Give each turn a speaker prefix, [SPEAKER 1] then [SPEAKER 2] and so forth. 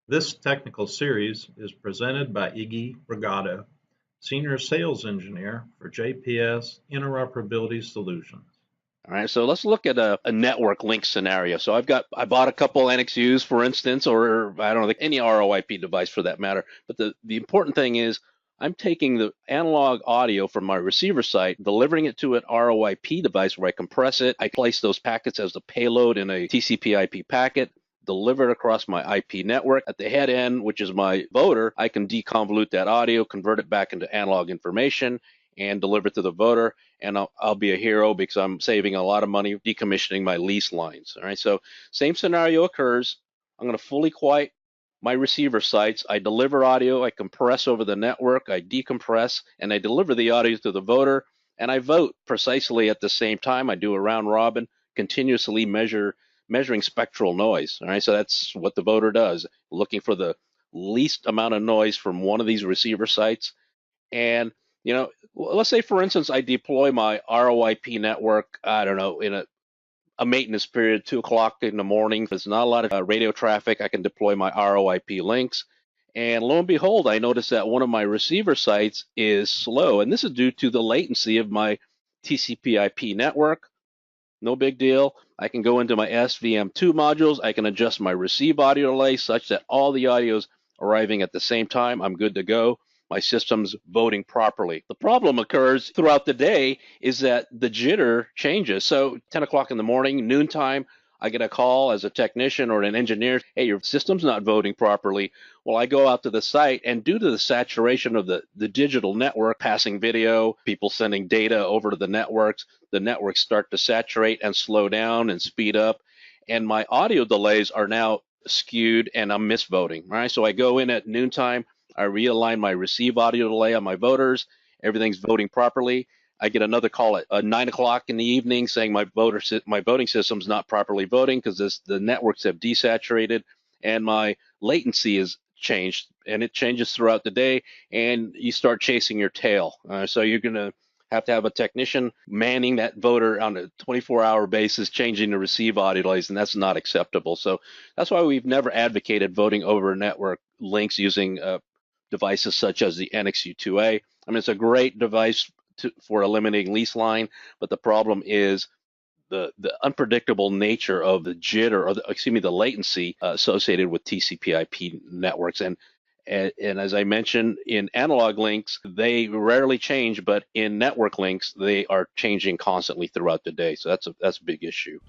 [SPEAKER 1] This technical series is presented by Iggy Brigado, Senior Sales Engineer for JPS Interoperability Solutions.
[SPEAKER 2] All right, so let's look at a network link scenario. So I bought a couple NXUs, for instance, or I don't know, any ROIP device for that matter. But the important thing is I'm taking the analog audio from my receiver site, delivering it to an ROIP device where I compress it. I place those packets as a payload in a TCP/IP packet, deliver it across my IP network. At the head end, which is my voter, I can deconvolute that audio, convert it back into analog information, and deliver it to the voter. And I'll be a hero because I'm saving a lot of money decommissioning my lease lines. All right, so same scenario occurs. I'm going to fully quiet my receiver sites. I deliver audio, I compress over the network, I decompress, and I deliver the audio to the voter, and I vote precisely at the same time. I do a round robin, continuously measuring spectral noise. All right, so that's what the voter does, looking for the least amount of noise from one of these receiver sites. And let's say, for instance, I deploy my ROIP network, I don't know, in a maintenance period, 2 o'clock in the morning. If there's not a lot of radio traffic, I can deploy my ROIP links. And lo and behold, I notice that one of my receiver sites is slow. And this is due to the latency of my TCP/IP network. No big deal. I can go into my SVM2 modules. I can adjust my receive audio delay such that all the audio is arriving at the same time. I'm good to go. My system's voting properly. The problem occurs throughout the day is that the jitter changes. So 10 o'clock in the morning, noontime, I get a call as a technician or an engineer, hey, your system's not voting properly. Well, I go out to the site, and due to the saturation of the digital network, passing video, people sending data over to the networks start to saturate and slow down and speed up. And my audio delays are now skewed and I'm misvoting, right? So I go in at noontime, I realign my receive audio delay on my voters, everything's voting properly. I get another call at 9 o'clock in the evening saying my voting system's not properly voting because the networks have desaturated and my latency latencycy latency is changed, and it changes throughout the day, and you start chasing your tail. So you're going to have a technician manning that voter on a 24-hour basis, changing the receive audio delays, and that's not acceptable. So that's why we've never advocated voting over network links using devices such as the NXU2A. I mean, it's a great device for eliminating lease line, but the problem is the unpredictable nature of the jitter, or the latency associated with TCP/IP networks. And as I mentioned, in analog links, they rarely change, but in network links, they are changing constantly throughout the day. So that's a big issue.